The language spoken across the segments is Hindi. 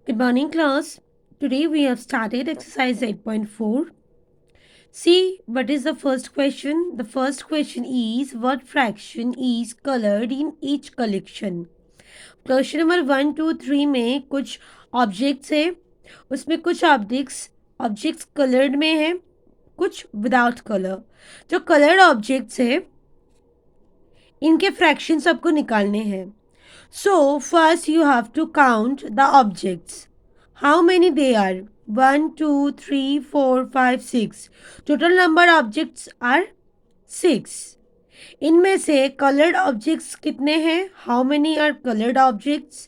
Good morning, class. Today we have started exercise 8.4. See what is the first question. The first question is what fraction is colored in each collection. Question number 1, 2, 3 में कुछ ऑब्जेक्ट्स है, उसमें कुछ ऑब्जेक्ट्स कलर्ड में है, कुछ विदाउट कलर. जो कलर्ड ऑब्जेक्ट्स है इनके फ्रैक्शंस आपको निकालने हैं. So first you have to count the objects. How many they are? 1, 2, 3, 4, 5, 6. Total number objects are 6. इनमें से कलर्ड ऑब्जेक्ट्स कितने हैं? How many are coloured objects?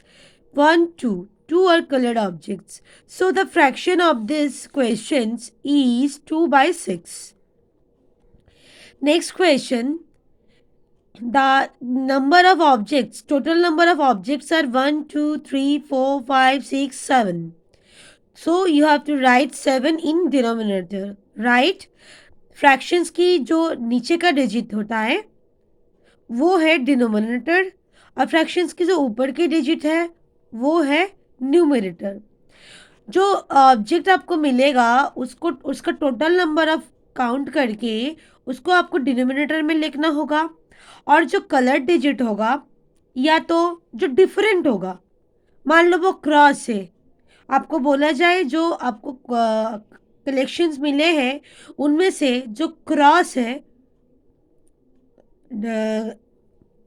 1, 2 are colored objects. So the fraction of this questions is 2/6. Next question. The number of objects, total number of objects are 1, 2, 3, 4, 5, 6, 7. So you have to write 7 in denominator. Right? Fractions की जो नीचे का डिजिट होता है वो है डिनोमिनेटर और फ्रैक्शंस की जो ऊपर की डिजिट है वो है न्यूमरेटर. जो ऑब्जेक्ट आपको मिलेगा उसको उसका टोटल नंबर ऑफ काउंट करके उसको आपको डिनोमिनेटर में लिखना होगा. और जो कलर डिजिट होगा या तो जो डिफरेंट होगा, मान लो वो क्रॉस है, आपको बोला जाए जो आपको कलेक्शंस मिले हैं उनमें से जो क्रॉस है,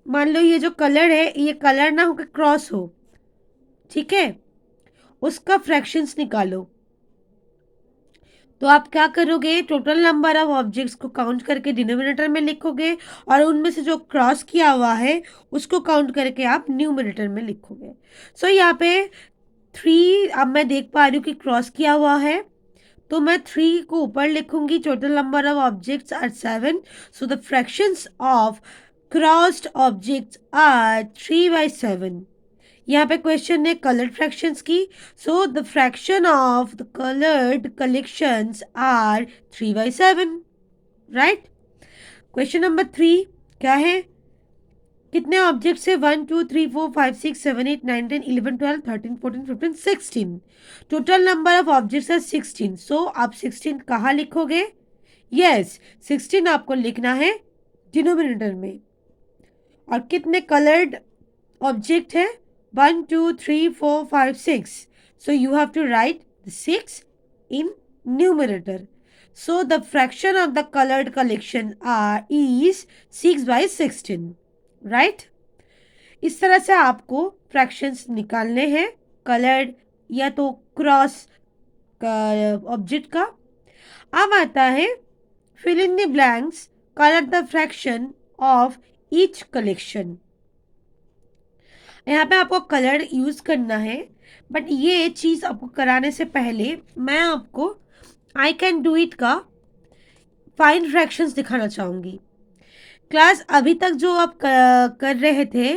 मान लो ये जो कलर है ये कलर ना होकर क्रॉस हो, ठीक है, उसका फ्रैक्शंस निकालो. तो आप क्या करोगे? टोटल नंबर ऑफ ऑब्जेक्ट्स को काउंट करके डिनोमिनेटर में लिखोगे और उनमें से जो क्रॉस किया हुआ है उसको काउंट करके आप न्यूमरेटर में लिखोगे. सो यहाँ पे 3 अब मैं देख पा रही हूँ कि क्रॉस किया हुआ है तो मैं 3 को ऊपर लिखूंगी. Total number of objects are 7. So the fractions of crossed objects are 3/7. यहाँ पे क्वेश्चन है कलर्ड फ्रैक्शंस की. So the fraction of the coloured collections are 3/7. Right. Question number 3 क्या है? कितने ऑब्जेक्ट्स है? 1, 2, 3, 4, 5, 6, 7, 8, 9, 10, 11, 12, 13, 14, 15, 16. टोटल नंबर ऑफ ऑब्जेक्ट्स है 16. सो आप 16 कहाँ लिखोगे? यस, 16 आपको लिखना है डिनोमिनेटर में. और कितने कलर्ड ऑब्जेक्ट है? 1, 2, 3, 4, 5, 6. So you have to write the 6 in numerator. So the fraction of the colored collection is 6/16. Right? इस तरह से आपको फ्रैक्शंस निकालने हैं कलर्ड या तो क्रॉस ऑब्जेक्ट का. अब आता है fill in the blanks, colour the fraction of each collection. यहाँ पे आपको कलर यूज करना है, बट ये चीज आपको कराने से पहले मैं आपको आई कैन डू इट का फाइन फ्रैक्शंस दिखाना चाहूंगी. क्लास अभी तक जो आप कर रहे थे,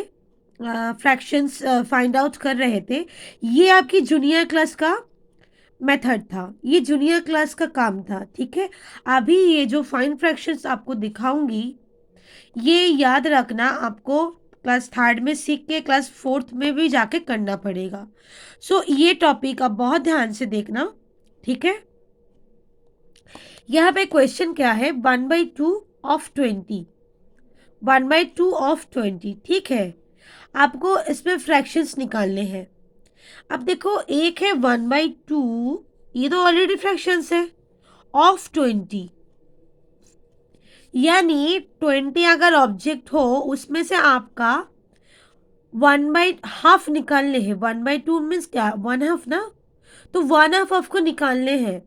फ्रैक्शंस फाइंड आउट कर रहे थे, ये आपकी जूनियर क्लास का मेथड था, ये जूनियर क्लास का काम था. ठीक है, अभी ये जो फाइन फ्रैक्शंस आपको दिखाऊंगी ये याद रखना आपको क्लास 3rd में सीख के क्लास 4th में भी जाके करना पड़ेगा. सो ये टॉपिक आप बहुत ध्यान से देखना. ठीक है, यहाँ पे क्वेश्चन क्या है? 1/2 ऑफ 20. 1/2 ऑफ 20. ठीक है, आपको इसमें फ्रैक्शंस निकालने हैं. अब देखो एक है 1/2, ये तो ऑलरेडी फ्रैक्शंस है, ऑफ 20 यानी 20 अगर ऑब्जेक्ट हो उसमें से आपका 1/2 निकालने हैं. 1/2 मीन्स क्या? 1/2 ना, तो 1/2 आपको निकालने हैं.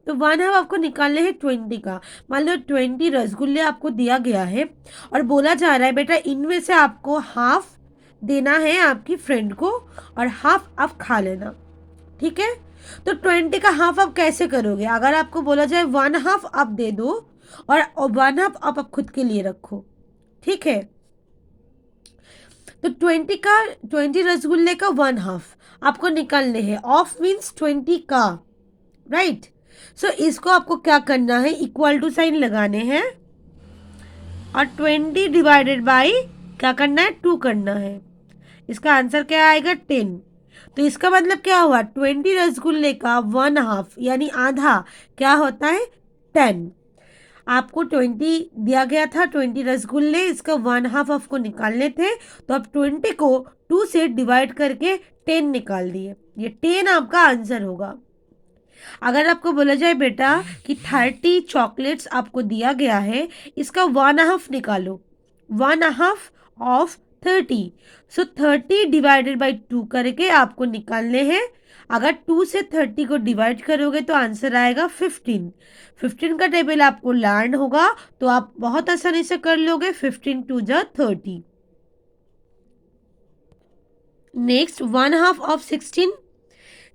तो 1/2 आपको निकालने हैं 20 का. मान लो 20 रसगुल्ले आपको दिया गया है और बोला जा रहा है बेटा इनमें से आपको हाफ देना है आपकी फ्रेंड को और हाफ आप खा लेना. ठीक है, तो 20 का हाफ आप कैसे करोगे? अगर आपको बोला जाए 1/2 आप दे दो और 1/2 आप खुद के लिए रखो. ठीक है, तो 20 रसगुल्ले का 1/2 आपको निकालने हैं. ऑफ मीन्स 20 का. राइट. सो इसको आपको क्या करना है? इक्वल टू साइन लगाने हैं और 20 डिवाइडेड बाई क्या करना है? 2 करना है. इसका आंसर क्या आएगा? 10. तो इसका मतलब क्या हुआ, 20 रसगुल्ले का 1/2 यानी आधा क्या होता है, 10। आपको 20 दिया गया था, 20 रसगुल्ले, इसका 1/2 आपको निकालने थे, तो आप 20 को 2 से डिवाइड करके 10 निकाल दिए। ये 10 आपका आंसर होगा। अगर आपको बोला जाए बेटा कि 30 चॉकलेट्स आपको दिया गया है, इसका 1/2 निकालो, 1/2 ऑफ 30, सो 30 डिवाइडेड बाई 2 करके आपको निकालने हैं। अगर 2 से 30 को डिवाइड करोगे तो आंसर आएगा 15। 15 का टेबल आपको लर्न होगा तो आप बहुत आसानी से कर लोगे। 15 2 जा 30। नेक्स्ट 1/2 ऑफ 16,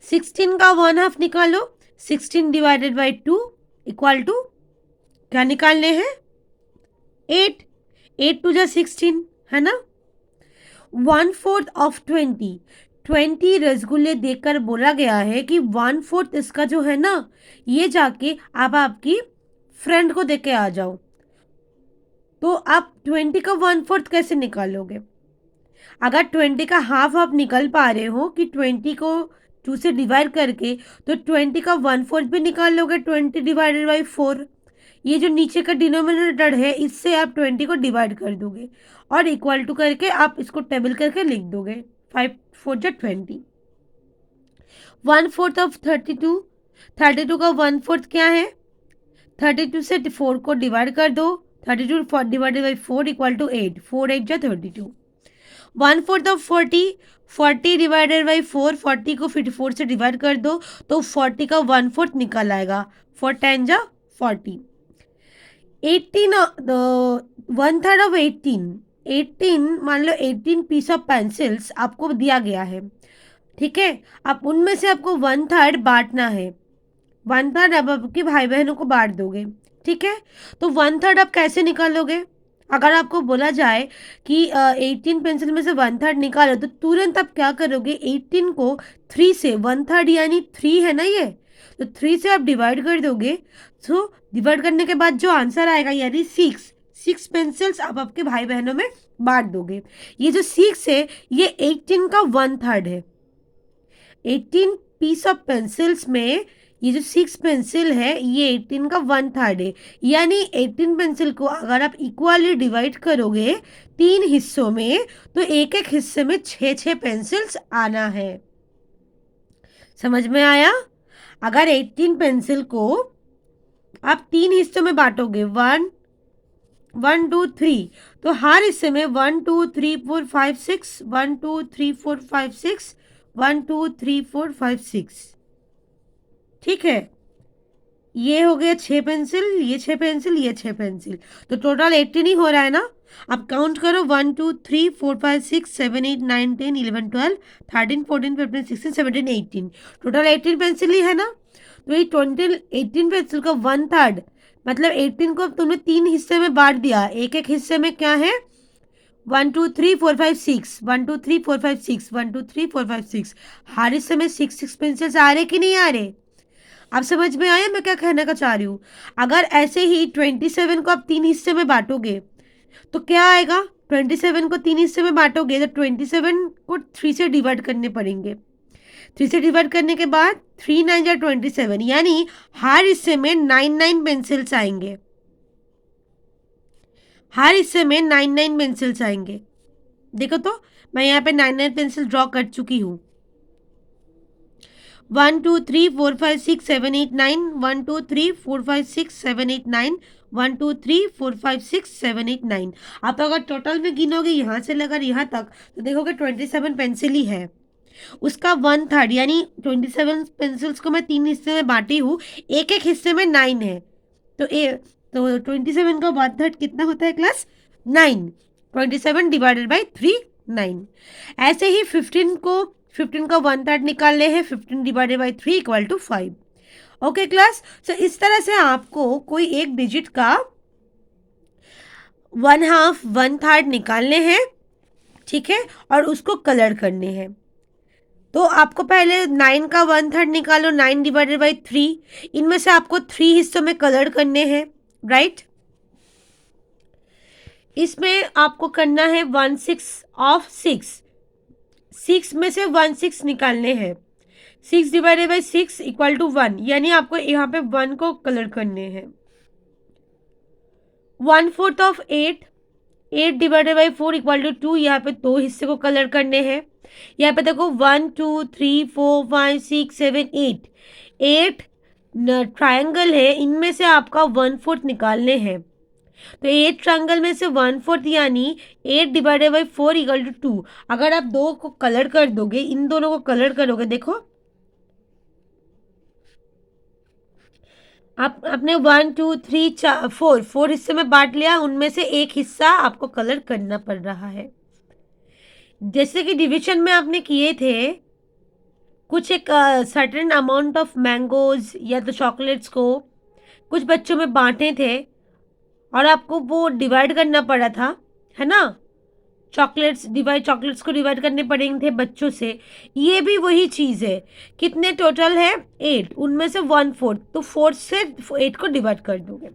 16 का 1/2 निकालो, 16 डिवाइडेड बाई 2 इक्वल टू क्या निकालने हैं, 8, 8 2 जा 16 है ना। 1/4 ऑफ 20, 20 रसगुल्ले देकर बोला गया है कि 1/4 इसका जो है ना, ये जाके आप आपकी फ्रेंड को देके आ जाओ। तो आप 20 का 1/4 कैसे निकालोगे? अगर 20 का हाफ आप निकल पा रहे हो कि 20 को 2 से डिवाइड करके, तो 20 का 1/4 भी निकाल लोगे, 20 डिवाइडेड बाई 4। ये जो नीचे का डिनोमिनेटर है, इससे आप 20 को डिवाइड कर दोगे और इक्वल टू करके आप इसको टेबल करके लिख दोगे। 5 4 जा 20। 1/4 ऑफ 32, 32 का 1/4 क्या है, 32 से 4 को डिवाइड कर दो, 32 डिवाइडेड बाई 4 इक्वल टू 8, 4 8 जा 32। 1/4 ऑफ 40, 40 डिवाइडेड बाई 4, 40 को 54 से डिवाइड कर दो तो 40 का 1/4 निकल आएगा, 4 10 जा 40। 18 1/3 ऑफ 18, 18 मान लो 18 पीस ऑफ पेंसिल्स आपको दिया गया है, ठीक है। अब उनमें से आपको 1/3 बांटना है, 1/3 अब आपके भाई बहनों को बांट दोगे, ठीक है। तो 1/3 आप कैसे निकालोगे? अगर आपको बोला जाए कि 18 पेंसिल में से 1/3 निकालो, तो तुरंत आप क्या करोगे, 18 को 3 से, 1/3 यानी 3 है ना ये, तो 3 से आप डिवाइड कर दोगे। तो डिवाइड करने के बाद जो आंसर आएगा यानी 6 पेंसिल्स आप आपके भाई बहनों में बांट दोगे। ये जो 6 है ये 18 का 1/3 है। 18 पीस ऑफ पेंसिल्स में ये जो 6 पेंसिल है ये 18 का 1/3 है, यानी 18 पेंसिल को अगर आप इक्वली डिवाइड करोगे 3 हिस्सों में, तो एक एक हिस्से में 6 पेंसिल्स आना है। समझ में आया? अगर 18 पेंसिल को आप 3 हिस्सों में बांटोगे, 1 1 2 3, तो हर हिस्से में 1 2 3 4 5 6, 1 2 3 4 5 6, 1 2 3 4 5 6, ठीक है। ये हो गया 6 पेंसिल, ये 6 पेंसिल, ये 6 पेंसिल, तो टोटल 18 ही हो रहा है ना। अब काउंट करो, 1 2 3 4 5 6 7 8 9 10 11 12 13 14 15 16 17 18, टोटल 18 पेंसिल ही है ना। तो ये टोटल 18 पेंसिल का 1/3 मतलब 18 को अब तुमने 3 हिस्से में बांट दिया, एक एक हिस्से में क्या है, 1 2 3 4 5 6, 1 2 3 4 5 6, 1 2 3 4 5 6, हर हिस्से में 6 पेंसिल्स आ रहे कि नहीं आ रहे? आप समझ में आया मैं क्या कहना का चाह रही हूँ? अगर ऐसे ही 27 को आप 3 हिस्से में बांटोगे तो क्या आएगा, 27 को 3 हिस्से में बांटोगे तो 27 को 3 से डिवाइड करने पड़ेंगे, 3 से डिवाइड करने के बाद 3 9 या 27, यानी हर हिस्से में 9 पेंसिल्स आएंगे, हर हिस्से में 9 पेंसिल्स आएंगे। देखो तो मैं यहाँ पे 9 पेंसिल ड्रॉ कर चुकी हूँ। 1 2 3 4 5 6 7 8 9, 1 2 3 4 5 6 7 8 9, 1 2 3 4 5 6 7 8 9। आप अगर टोटल में गिनोगे यहाँ से लेकर यहाँ तक तो देखोगे 27 पेंसिल ही है। उसका 1/3 यानी 27 पेंसिल्स को मैं 3 हिस्से में बांटी हूँ, एक एक हिस्से में 9 है, तो 27 का 1/3 कितना होता है क्लास, 9। 27 divided by 3 9। ऐसे ही 15 का 1/3 निकालने हैं, 15 divided by 3 equal to 5। Okay class, so इस तरह से आपको कोई एक डिजिट का 1/2 1/3 निकालने हैं, ठीक है, और उसको कलर करने हैं। तो आपको पहले 9 का 1/3 निकालो, 9 डिवाइडेड बाई 3, इनमें से आपको 3 हिस्सों में कलर करने हैं, राइट। इसमें आपको करना है 1/6 ऑफ 6, 6 में से 1 6 निकालने हैं। 6 डिवाइडेड बाई 6 इक्वल टू 1, यानी आपको यहाँ पे 1 को कलर करने हैं। 1/4 of 8, 8 divided by 4 equal to 2, यहाँ पे 2 हिस्से को कलर करने हैं। यहाँ पे देखो 1 2 3 4 5 6 7 8, 8 ट्रायंगल है, इनमें से आपका 1/4 निकालने हैं। तो 8 ट्रायंगल में से 1/4 यानी 8 डिवाइडेड बाई 4 इक्वल टू 2। अगर आप दो को कलर कर दोगे, इन दोनों को कलर करोगे, देखो आप अपने 1 2 3 4 हिस्से में बांट लिया, उनमें से एक हिस्सा आपको कलर करना पड़ रहा है। जैसे कि डिवीजन में आपने किए थे, कुछ एक सर्टेन अमाउंट ऑफ मैंगोज या तो चॉकलेट्स को कुछ बच्चों में बांटे थे और आपको वो डिवाइड करना पड़ा था, है ना। चॉकलेट्स को डिवाइड करने पड़ेंगे थे बच्चों से। ये भी वही चीज़ है। कितने टोटल है? 8, उनमें से 1/4, तो 4 से 8 को डिवाइड कर दोगे।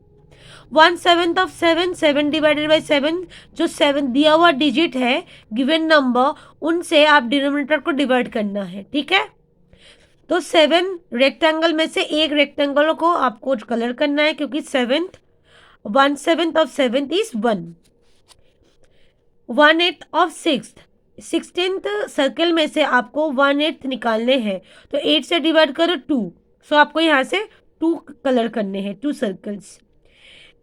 1/7 ऑफ 7, 7 डिवाइडेड बाई 7, जो 7 दिया हुआ डिजिट है गिवन नंबर, उनसे आप डिनोमिनेटर को डिवाइड करना है, ठीक है। तो 7 रेक्टेंगल में से एक रेक्टेंगल को आपको कलर करना है, क्योंकि 1/7 of 7 is 1। 1/8 of 6, 16th circle में से आपको 1/8 निकालने हैं, तो 8 से डिवाइड करो 2, सो आपको यहाँ से 2 कलर करने हैं, 2 सर्कल्स।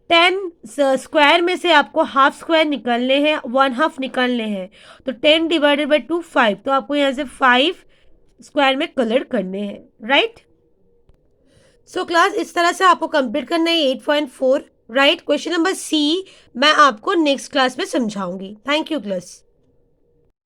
10 स्क्वायर में से आपको हाफ स्क्वायर निकालने हैं, 1/2 निकालने हैं, तो 10 डिवाइडेड बाई 2 5, तो आपको यहाँ से 5 स्क्वायर में कलर करने हैं, राइट। सो क्लास इस तरह से आपको कंप्लीट करना है 8.4, राइट। क्वेश्चन नंबर सी मैं आपको नेक्स्ट क्लास में समझाऊंगी। Thank you class.